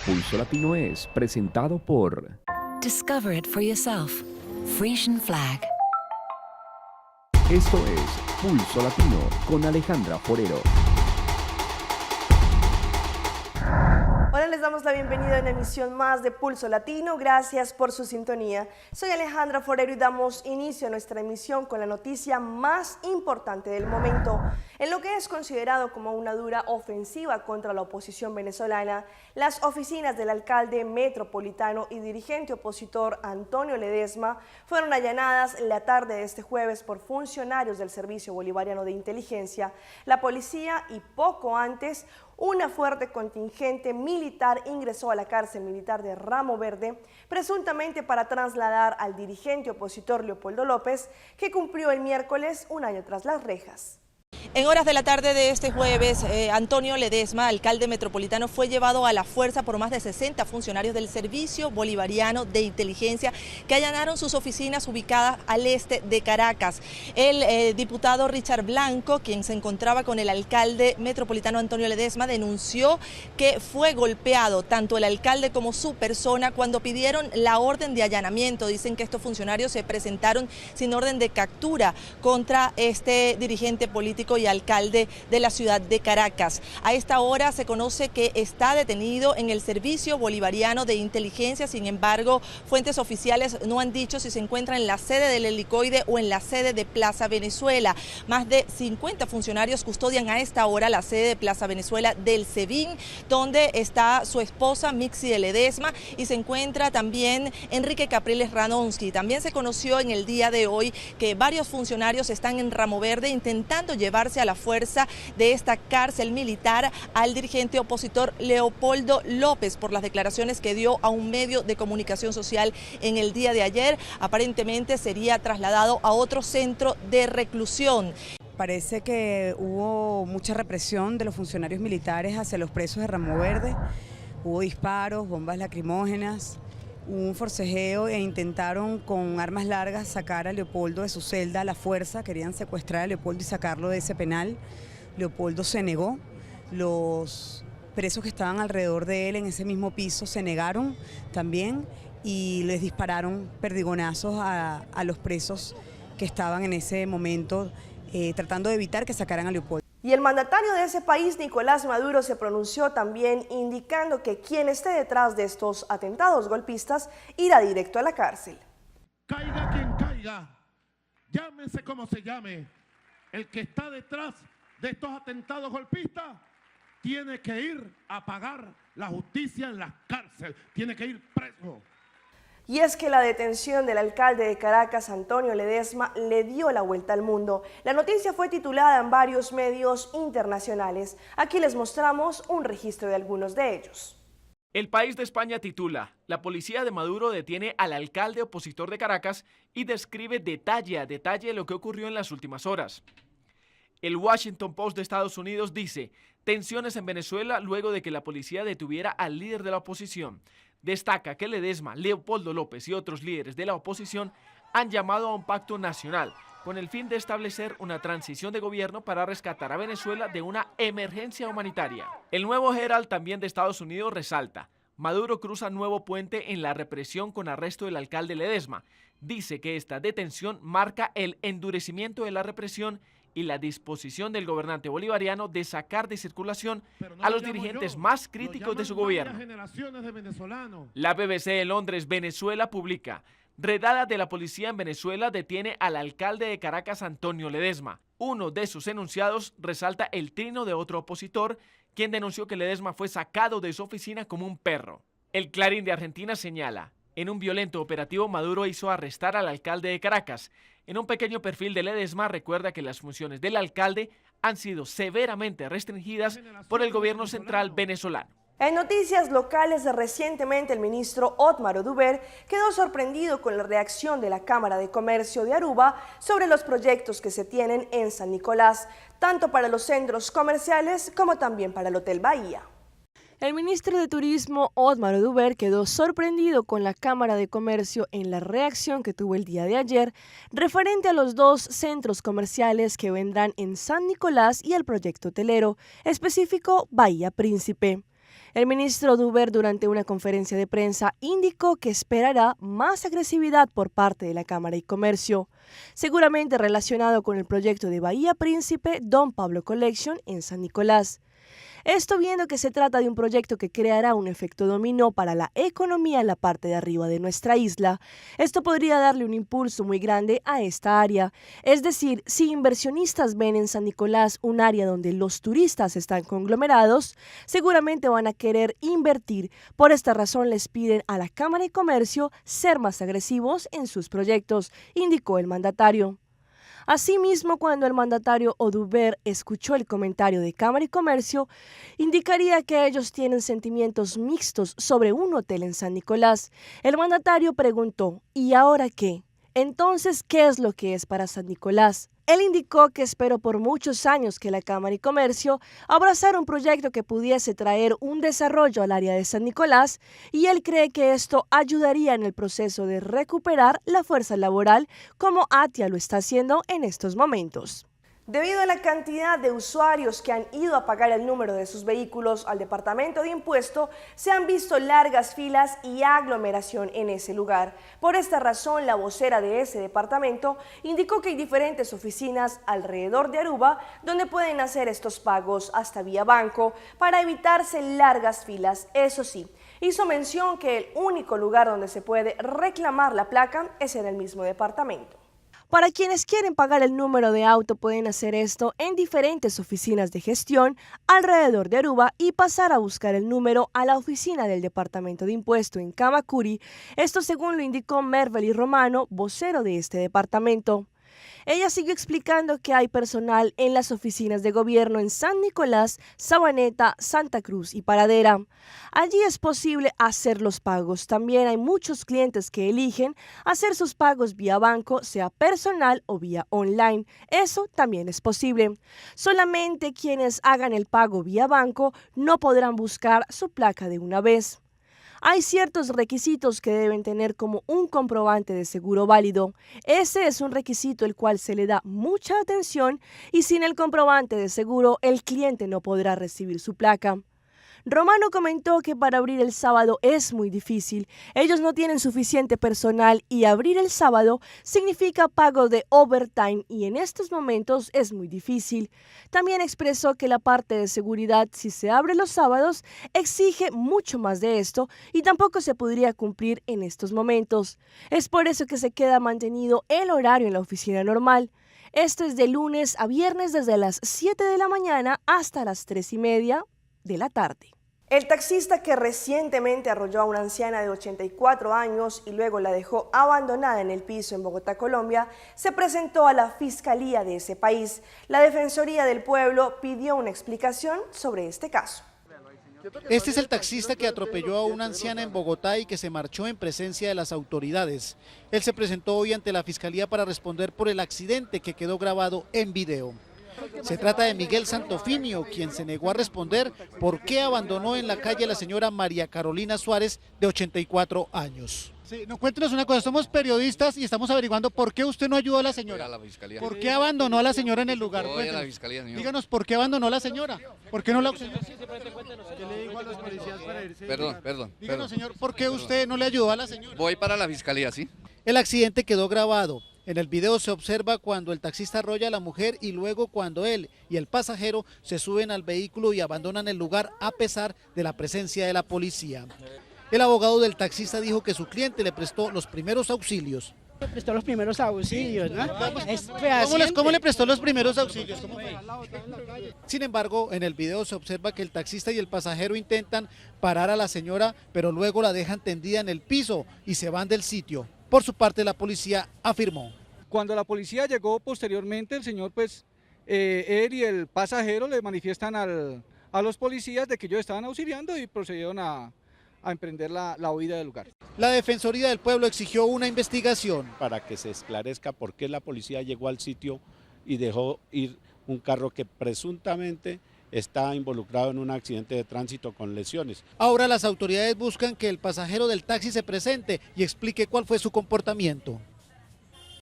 Pulso Latino es presentado por Discover it for yourself. Frisian Flag. Esto es Pulso Latino con Alejandra Forero. Hola, les damos la bienvenida a una emisión más de Pulso Latino. Gracias por su sintonía. Soy Alejandra Forero y damos inicio a nuestra emisión con la noticia más importante del momento. En lo que es considerado como una dura ofensiva contra la oposición venezolana, las oficinas del alcalde metropolitano y dirigente opositor Antonio Ledesma fueron allanadas la tarde de este jueves por funcionarios del Servicio Bolivariano de Inteligencia, la policía y poco antes una fuerte contingente militar ingresó a la cárcel militar de Ramo Verde, presuntamente para trasladar al dirigente opositor Leopoldo López, que cumplió el miércoles un año tras las rejas. En horas de la tarde de este jueves, Antonio Ledesma, alcalde metropolitano, fue llevado a la fuerza por más de 60 funcionarios del Servicio Bolivariano de Inteligencia que allanaron sus oficinas ubicadas al este de Caracas. El diputado Richard Blanco, quien se encontraba con el alcalde metropolitano Antonio Ledesma, denunció que fue golpeado tanto el alcalde como su persona cuando pidieron la orden de allanamiento. Dicen que estos funcionarios se presentaron sin orden de captura contra este dirigente político y alcalde de la ciudad de Caracas. A esta hora se conoce que está detenido en el Servicio Bolivariano de Inteligencia. Sin embargo, fuentes oficiales no han dicho si se encuentra en la sede del Helicoide o en la sede de Plaza Venezuela. Más de 50 funcionarios custodian a esta hora la sede de Plaza Venezuela del SEBIN, donde está su esposa Mixi de Ledesma, y se encuentra también Enrique Capriles Radonsky. También se conoció en el día de hoy que varios funcionarios están en Ramo Verde intentando llevarse a la fuerza de esta cárcel militar al dirigente opositor Leopoldo López por las declaraciones que dio a un medio de comunicación social en el día de ayer. Aparentemente sería trasladado a otro centro de reclusión. Parece que hubo mucha represión de los funcionarios militares hacia los presos de Ramo Verde. Hubo disparos, bombas lacrimógenas, un forcejeo e intentaron con armas largas sacar a Leopoldo de su celda a la fuerza. Querían secuestrar a Leopoldo y sacarlo de ese penal. Leopoldo se negó. Los presos que estaban alrededor de él en ese mismo piso se negaron también y les dispararon perdigonazos a los presos que estaban en ese momento tratando de evitar que sacaran a Leopoldo. Y el mandatario de ese país, Nicolás Maduro, se pronunció también indicando que quien esté detrás de estos atentados golpistas irá directo a la cárcel. Caiga quien caiga, llámese como se llame, el que está detrás de estos atentados golpistas tiene que ir a pagar la justicia en la cárcel, tiene que ir preso. Y es que la detención del alcalde de Caracas, Antonio Ledesma, le dio la vuelta al mundo. La noticia fue titulada en varios medios internacionales. Aquí les mostramos un registro de algunos de ellos. El País de España titula: La policía de Maduro detiene al alcalde opositor de Caracas y describe detalle a detalle lo que ocurrió en las últimas horas. El Washington Post de Estados Unidos dice: tensiones en Venezuela luego de que la policía detuviera al líder de la oposición. Destaca que Ledesma, Leopoldo López y otros líderes de la oposición han llamado a un pacto nacional con el fin de establecer una transición de gobierno para rescatar a Venezuela de una emergencia humanitaria. El Nuevo Herald, también de Estados Unidos, resalta: Maduro cruza nuevo puente en la represión con arresto del alcalde Ledesma. Dice que esta detención marca el endurecimiento de la represión y la disposición del gobernante bolivariano de sacar de circulación a los dirigentes más críticos de su gobierno. La BBC de Londres, Venezuela, publica: redada de la policía en Venezuela detiene al alcalde de Caracas, Antonio Ledesma. Uno de sus enunciados resalta el trino de otro opositor, quien denunció que Ledesma fue sacado de su oficina como un perro. El Clarín de Argentina señala: en un violento operativo, Maduro hizo arrestar al alcalde de Caracas. En un pequeño perfil de Ledesma recuerda que las funciones del alcalde han sido severamente restringidas por el gobierno central venezolano. En noticias locales, recientemente el ministro Otmar Oduber quedó sorprendido con la reacción de la Cámara de Comercio de Aruba sobre los proyectos que se tienen en San Nicolás, tanto para los centros comerciales como también para el Hotel Bahía. El ministro de Turismo, Otmar Oduber, quedó sorprendido con la Cámara de Comercio en la reacción que tuvo el día de ayer referente a los dos centros comerciales que vendrán en San Nicolás y el proyecto hotelero específico Bahía Príncipe. El ministro Dubert, durante una conferencia de prensa, indicó que esperará más agresividad por parte de la Cámara de Comercio, seguramente relacionado con el proyecto de Bahía Príncipe Don Pablo Collection en San Nicolás. Esto viendo que se trata de un proyecto que creará un efecto dominó para la economía en la parte de arriba de nuestra isla. Esto podría darle un impulso muy grande a esta área. Es decir, si inversionistas ven en San Nicolás un área donde los turistas están conglomerados, seguramente van a querer invertir. Por esta razón les piden a la Cámara de Comercio ser más agresivos en sus proyectos, indicó el mandatario. Asimismo, cuando el mandatario Dubert escuchó el comentario de Cámara y Comercio, indicaría que ellos tienen sentimientos mixtos sobre un hotel en San Nicolás. El mandatario preguntó, ¿y ahora qué? Entonces, ¿qué es lo que es para San Nicolás? Él indicó que esperó por muchos años que la Cámara y Comercio abrazara un proyecto que pudiese traer un desarrollo al área de San Nicolás y él cree que esto ayudaría en el proceso de recuperar la fuerza laboral como ATIA lo está haciendo en estos momentos. Debido a la cantidad de usuarios que han ido a pagar el número de sus vehículos al Departamento de Impuesto, se han visto largas filas y aglomeración en ese lugar. Por esta razón, la vocera de ese departamento indicó que hay diferentes oficinas alrededor de Aruba donde pueden hacer estos pagos hasta vía banco para evitarse largas filas. Eso sí, hizo mención que el único lugar donde se puede reclamar la placa es en el mismo departamento. Para quienes quieren pagar el número de auto pueden hacer esto en diferentes oficinas de gestión alrededor de Aruba y pasar a buscar el número a la oficina del Departamento de Impuesto en Camacuri, esto según lo indicó Mervely Romano, vocero de este departamento. Ella siguió explicando que hay personal en las oficinas de gobierno en San Nicolás, Sabaneta, Santa Cruz y Paradera. Allí es posible hacer los pagos. También hay muchos clientes que eligen hacer sus pagos vía banco, sea personal o vía online. Eso también es posible. Solamente quienes hagan el pago vía banco no podrán buscar su placa de una vez. Hay ciertos requisitos que deben tener como un comprobante de seguro válido. Ese es un requisito el cual se le da mucha atención y sin el comprobante de seguro el cliente no podrá recibir su placa. Romano comentó que para abrir el sábado es muy difícil. Ellos no tienen suficiente personal y abrir el sábado significa pago de overtime y en estos momentos es muy difícil. También expresó que la parte de seguridad, si se abre los sábados, exige mucho más de esto y tampoco se podría cumplir en estos momentos. Es por eso que se queda mantenido el horario en la oficina normal. Esto es de lunes a viernes desde las 7 de la mañana hasta las 3:30 de la tarde. El taxista que recientemente arrolló a una anciana de 84 años y luego la dejó abandonada en el piso en Bogotá, Colombia, se presentó a la Fiscalía de ese país. La Defensoría del Pueblo pidió una explicación sobre este caso. Este es el taxista que atropelló a una anciana en Bogotá y que se marchó en presencia de las autoridades. Él se presentó hoy ante la Fiscalía para responder por el accidente que quedó grabado en video. Se trata de Miguel Santofinio, quien se negó a responder por qué abandonó en la calle a la señora María Carolina Suárez, de 84 años. Sí, no, cuéntenos una cosa, somos periodistas y estamos averiguando por qué usted no ayudó a la señora. A la fiscalía. ¿Por qué abandonó a la señora en el lugar? Voy a la fiscalía, señor. Díganos, ¿por qué abandonó a la señora? ¿Por qué no la auxilió? ¿Qué le dijo a los policías para irse? Perdón. Díganos, señor, ¿por qué usted no le ayudó a la señora? Voy para la fiscalía, ¿sí? El accidente quedó grabado. En el video se observa cuando el taxista arrolla a la mujer y luego cuando él y el pasajero se suben al vehículo y abandonan el lugar a pesar de la presencia de la policía. El abogado del taxista dijo que su cliente le prestó los primeros auxilios. Le prestó los primeros auxilios, ¿no? ¿Cómo le prestó los primeros auxilios? Sin embargo, en el video se observa que el taxista y el pasajero intentan parar a la señora, pero luego la dejan tendida en el piso y se van del sitio. Por su parte, la policía afirmó. Cuando la policía llegó posteriormente, el señor, él y el pasajero le manifiestan a los policías de que ellos estaban auxiliando y procedieron a emprender la huida del lugar. La Defensoría del Pueblo exigió una investigación para que se esclarezca por qué la policía llegó al sitio y dejó ir un carro que presuntamente está involucrado en un accidente de tránsito con lesiones. Ahora las autoridades buscan que el pasajero del taxi se presente y explique cuál fue su comportamiento.